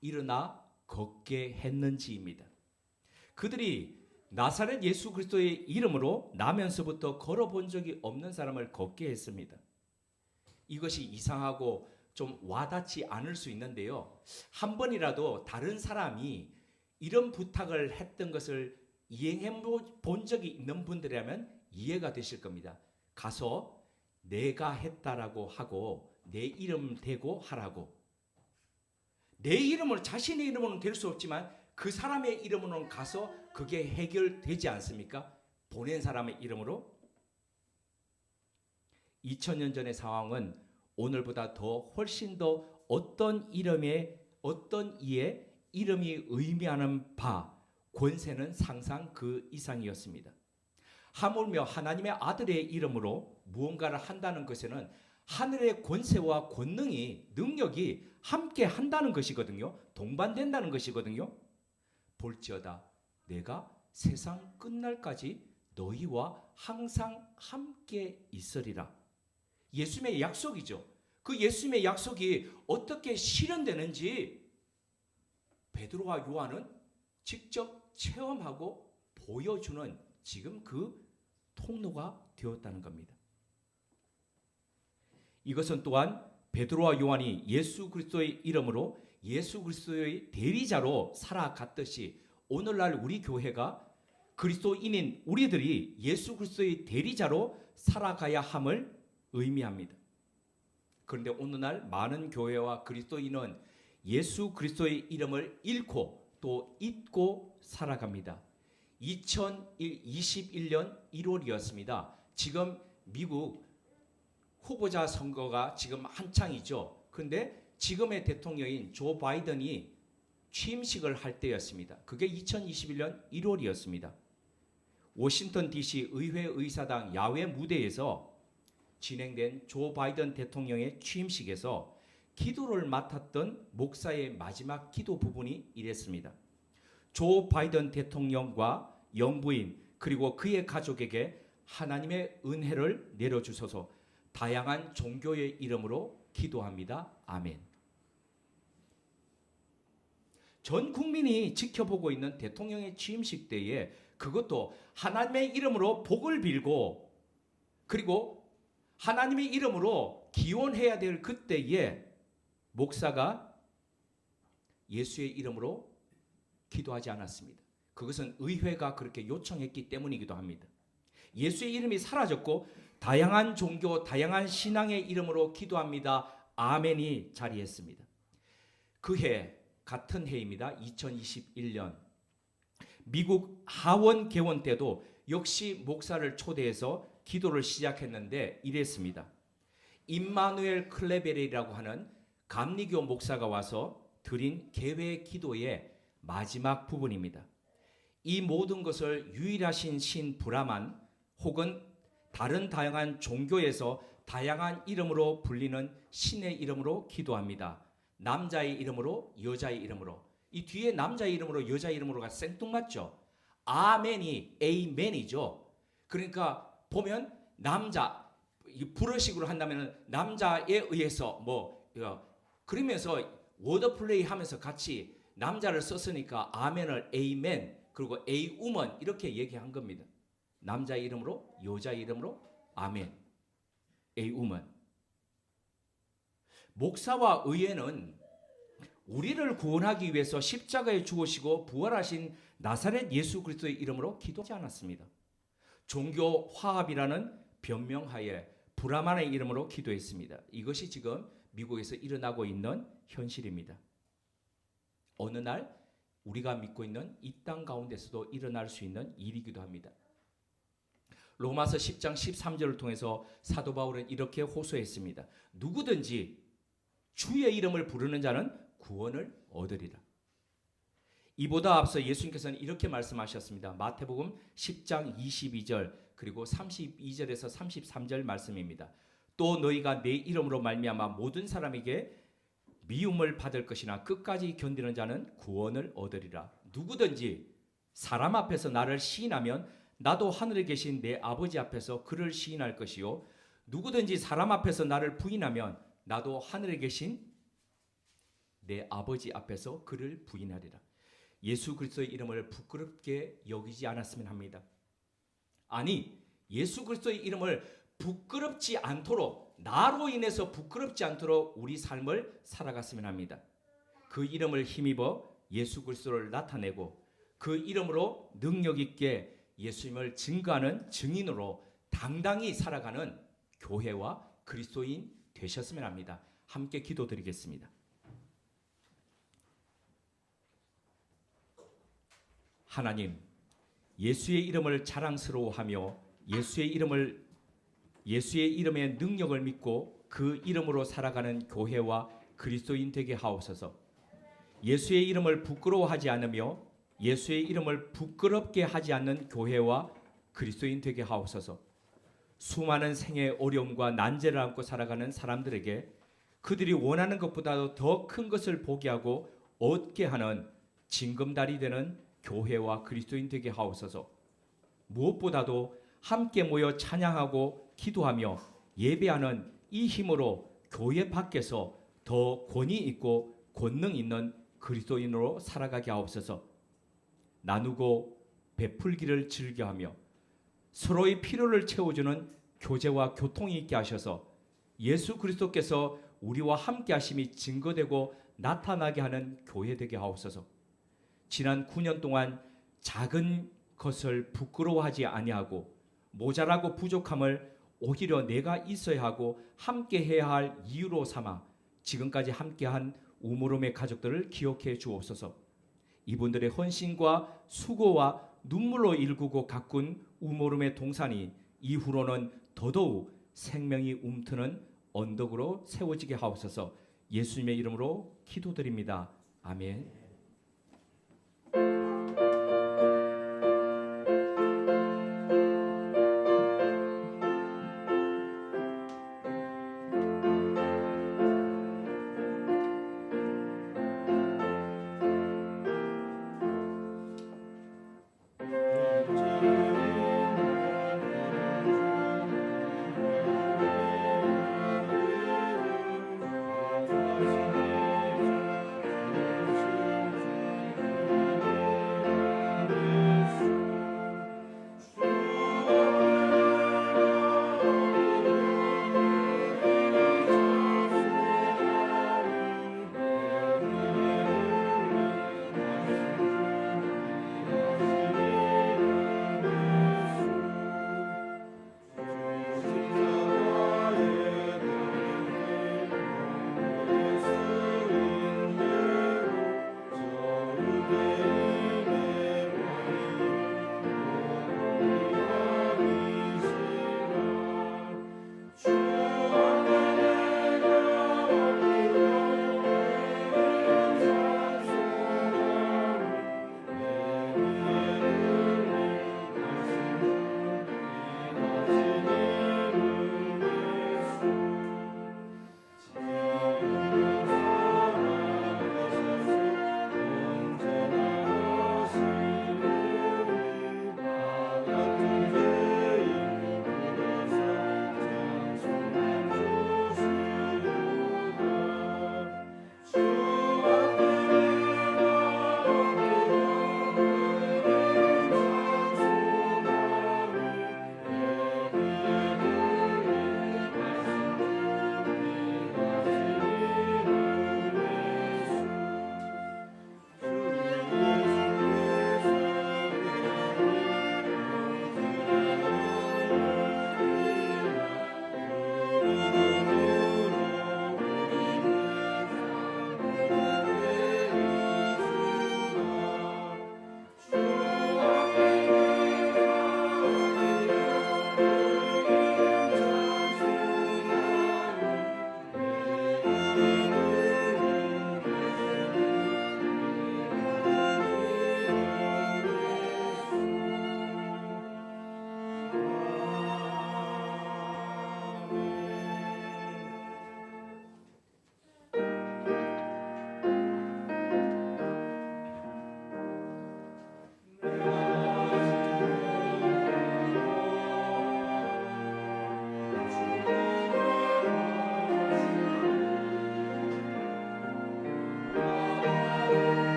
일어나 걷게 했는지입니다. 그들이 나사렛 예수 그리스도의 이름으로 나면서부터 걸어본 적이 없는 사람을 걷게 했습니다. 이것이 이상하고 좀 와닿지 않을 수 있는데요. 한 번이라도 다른 사람이 이런 부탁을 했던 것을 이행해 본 적이 있는 분들이라면 이해가 되실 겁니다. 가서 내가 했다라고 하고 내 이름 대고 하라고. 내 이름을, 자신의 이름으로는 될 수 없지만 그 사람의 이름으로는 가서 그게 해결되지 않습니까? 보낸 사람의 이름으로. 2000년 전의 상황은 오늘보다 더 훨씬 더 어떤 이름의, 어떤 이의 이름이 의미하는 바, 권세는 상상 그 이상이었습니다. 하물며 하나님의 아들의 이름으로 무언가를 한다는 것에는 하늘의 권세와 권능이, 능력이 함께 한다는 것이거든요. 동반된다는 것이거든요. 볼지어다 내가 세상 끝날까지 너희와 항상 함께 있으리라. 예수님의 약속이죠. 그 예수님의 약속이 어떻게 실현되는지 베드로와 요한은 직접 체험하고 보여주는 지금 그 통로가 되었다는 겁니다. 이것은 또한 베드로와 요한이 예수 그리스도의 이름으로 예수 그리스도의 대리자로 살아갔듯이 오늘날 우리 교회가 그리스도인인 우리들이 예수 그리스도의 대리자로 살아가야 함을 의미합니다. 그런데 오늘날 많은 교회와 그리스도인은 예수 그리스도의 이름을 잃고 또 잊고 살아갑니다. 2021년 1월이었습니다. 지금 미국 후보자 선거가 지금 한창이죠. 그런데 지금의 대통령인 조 바이든이 취임식을 할 때였습니다. 그게 2021년 1월이었습니다. 워싱턴 DC 의회 의사당 야외 무대에서 진행된 조 바이든 대통령의 취임식에서 기도를 맡았던 목사의 마지막 기도 부분이 이랬습니다. 조 바이든 대통령과 영부인 그리고 그의 가족에게 하나님의 은혜를 내려주소서. 다양한 종교의 이름으로 기도합니다. 아멘. 전 국민이 지켜보고 있는 대통령의 취임식 때에 그것도 하나님의 이름으로 복을 빌고 그리고 하나님의 이름으로 기원해야 될 그때에 목사가 예수의 이름으로 기도하지 않았습니다. 그것은 의회가 그렇게 요청했기 때문이기도 합니다. 예수의 이름이 사라졌고 다양한 종교, 다양한 신앙의 이름으로 기도합니다. 아멘이 자리했습니다. 그해 같은 해입니다. 2021년 미국 하원 개원 때도 역시 목사를 초대해서 기도를 시작했는데 이랬습니다. 임마누엘 클레베레라고 하는 감리교 목사가 와서 드린 개회 기도의 마지막 부분입니다. 이 모든 것을 유일하신 신 브라만 혹은 다른 다양한 종교에서 다양한 이름으로 불리는 신의 이름으로 기도합니다. 남자의 이름으로, 여자의 이름으로. 이 뒤에 남자의 이름으로, 여자의 이름으로가 생뚱맞죠. 아멘이 에이멘이죠. 그러니까 보면 남자, 불어식으로 한다면 남자에 의해서 그러면서 워드플레이 하면서 같이 남자를 썼으니까 아멘을 에이멘 그리고 에이우먼 이렇게 얘기한 겁니다. 남자의 이름으로, 여자의 이름으로 아멘, 에이우먼. 목사와 의회는 우리를 구원하기 위해서 십자가에 죽으시고 부활하신 나사렛 예수 그리스도의 이름으로 기도하지 않았습니다. 종교 화합이라는 변명하에 브라만의 이름으로 기도했습니다. 이것이 지금 미국에서 일어나고 있는 현실입니다. 어느 날 우리가 믿고 있는 이 땅 가운데서도 일어날 수 있는 일이기도 합니다. 로마서 10장 13절을 통해서 사도 바울은 이렇게 호소했습니다. 누구든지 주의 이름을 부르는 자는 구원을 얻으리라. 이보다 앞서 예수님께서는 이렇게 말씀하셨습니다. 마태복음 10장 22절 그리고 32절에서 33절 말씀입니다. 또 너희가 내 이름으로 말미암아 모든 사람에게 미움을 받을 것이나 끝까지 견디는 자는 구원을 얻으리라. 누구든지 사람 앞에서 나를 시인하면 나도 하늘에 계신 내 아버지 앞에서 그를 시인할 것이요 누구든지 사람 앞에서 나를 부인하면 나도 하늘에 계신 내 아버지 앞에서 그를 부인하리라. 예수 그리스도의 이름을 부끄럽게 여기지 않았으면 합니다. 아니, 예수 그리스도의 이름을 부끄럽지 않도록, 나로 인해서 부끄럽지 않도록 우리 삶을 살아갔으면 합니다. 그 이름을 힘입어 예수 그리스도를 나타내고 그 이름으로 능력 있게 예수님을 증거하는 증인으로 당당히 살아가는 교회와 그리스도인 되셨으면 합니다. 함께 기도드리겠습니다. 하나님, 예수의 이름을 자랑스러워하며 예수의 이름의 능력을 믿고 그 이름으로 살아가는 교회와 그리스도인 되게 하옵소서. 예수의 이름을 부끄러워하지 않으며 예수의 이름을 부끄럽게 하지 않는 교회와 그리스도인 되게 하옵소서. 수많은 생의 어려움과 난제를 안고 살아가는 사람들에게 그들이 원하는 것보다도 더 큰 것을 보게 하고 얻게 하는 징검다리 되는 교회와 그리스도인 되게 하옵소서. 무엇보다도 함께 모여 찬양하고 기도하며 예배하는 이 힘으로 교회 밖에서 더 권위 있고 권능 있는 그리스도인으로 살아가게 하옵소서. 나누고 베풀기를 즐겨하며 서로의 필요를 채워주는 교제와 교통이 있게 하셔서 예수 그리스도께서 우리와 함께 하심이 증거되고 나타나게 하는 교회 되게 하옵소서. 지난 9년 동안 작은 것을 부끄러워하지 아니하고 모자라고 부족함을 오히려 내가 있어야 하고 함께 해야 할 이유로 삼아 지금까지 함께한 우모름의 가족들을 기억해 주옵소서. 이분들의 헌신과 수고와 눈물로 일구고 가꾼 우모름의 동산이 이후로는 더더욱 생명이 움트는 언덕으로 세워지게 하옵소서. 예수님의 이름으로 기도드립니다. 아멘.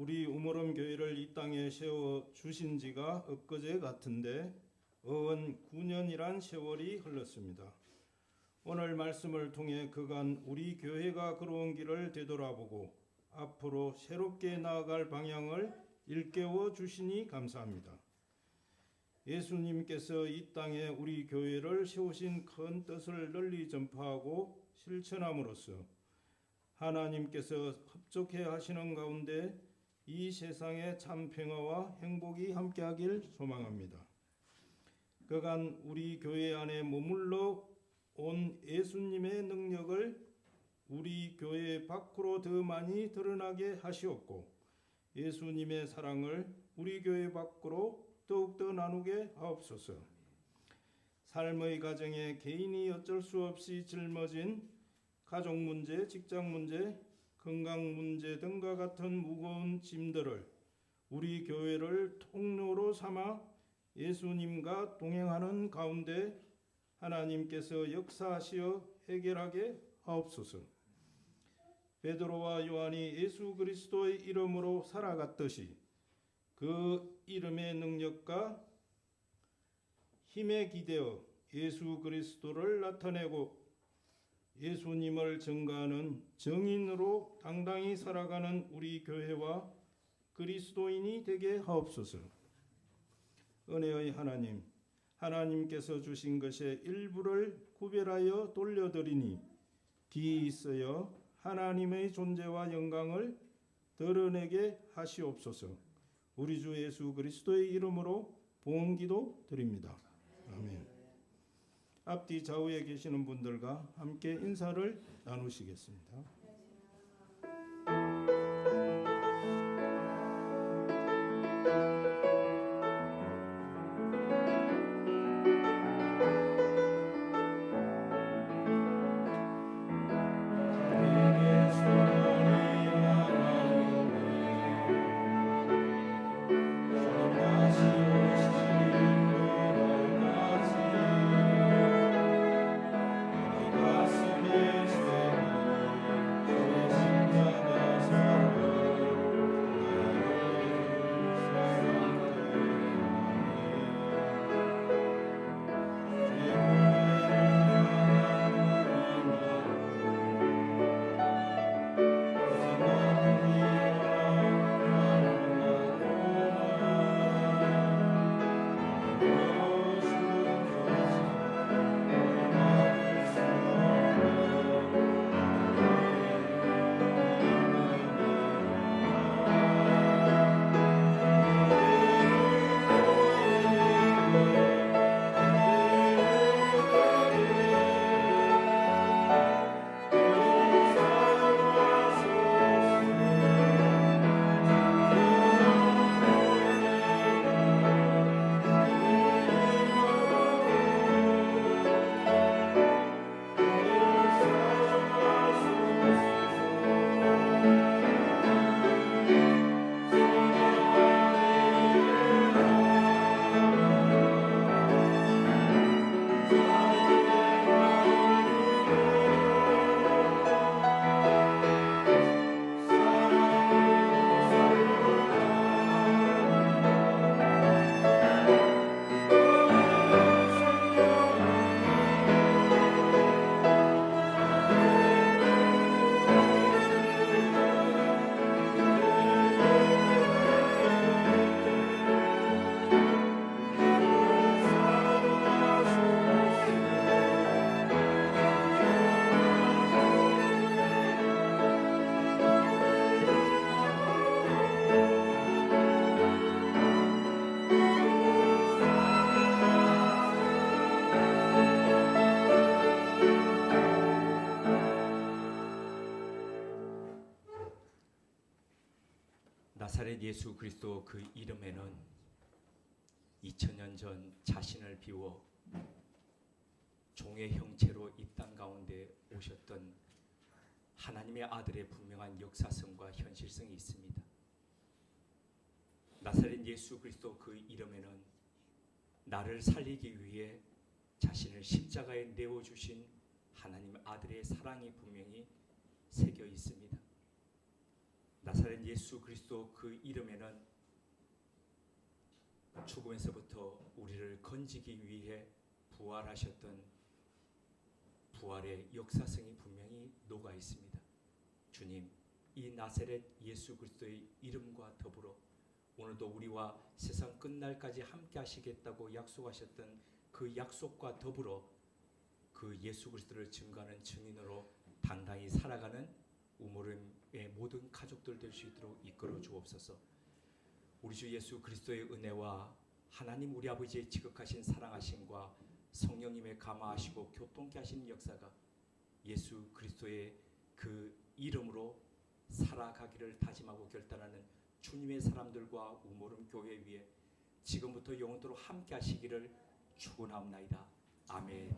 우리 우모름 교회를 이 땅에 세워 주신 지가 엊그제 같은데 어언 9년이란 세월이 흘렀습니다. 오늘 말씀을 통해 그간 우리 교회가 걸어온 길을 되돌아보고 앞으로 새롭게 나아갈 방향을 일깨워 주시니 감사합니다. 예수님께서 이 땅에 우리 교회를 세우신 큰 뜻을 널리 전파하고 실천함으로써 하나님께서 협족해 하시는 가운데 이 세상에 참 평화와 행복이 함께하길 소망합니다. 그간 우리 교회 안에 머물러 온 예수님의 능력을 우리 교회 밖으로 더 많이 드러나게 하시옵고 예수님의 사랑을 우리 교회 밖으로 더욱더 나누게 하옵소서. 삶의 가정에 개인이 어쩔 수 없이 짊어진 가족 문제, 직장 문제, 건강 문제 등과 같은 무거운 짐들을 우리 교회를 통로로 삼아 예수님과 동행하는 가운데 하나님께서 역사하시어 해결하게 하옵소서. 베드로와 요한이 예수 그리스도의 이름으로 살아갔듯이 그 이름의 능력과 힘에 기대어 예수 그리스도를 나타내고 예수님을 증거하는 증인으로 당당히 살아가는 우리 교회와 그리스도인이 되게 하옵소서. 은혜의 하나님, 하나님께서 주신 것의 일부를 구별하여 돌려드리니 뒤에 있어야 하나님의 존재와 영광을 드러내게 하시옵소서. 우리 주 예수 그리스도의 이름으로 봉헌기도 드립니다. 아멘. 앞뒤 좌우에 계시는 분들과 함께 인사를 나누시겠습니다. 나사렛 예수 그리스도 그 이름에는 2000년 전 자신을 비워 종의 형체로 이 땅 가운데 오셨던 하나님의 아들의 분명한 역사성과 현실성이 있습니다. 나사렛 예수 그리스도 그 이름에는 나를 살리기 위해 자신을 십자가에 내어주신 하나님 아들의 사랑이 분명히 새겨 있습니다. 나사렛 예수 그리스도 그 이름에는 죽음에서부터 우리를 건지기 위해 부활하셨던 부활의 역사성이 분명히 녹아 있습니다. 주님, 이 나사렛 예수 그리스도의 이름과 더불어 오늘도 우리와 세상 끝날까지 함께 하시겠다고 약속하셨던 그 약속과 더불어 그 예수 그리스도를 증거하는 증인으로 당당히 살아가는 우모름의 모든 가족들 될 수 있도록 이끌어 주옵소서. 우리 주 예수 그리스도의 은혜와 하나님 우리 아버지의 지극하신 사랑하심과 성령님의 감화하시고 교통케 하시는 역사가 예수 그리스도의 그 이름으로 살아가기를 다짐하고 결단하는 주님의 사람들과 우모름 교회 위에 지금부터 영원토록 함께 하시기를 축원하옵나이다. 아멘.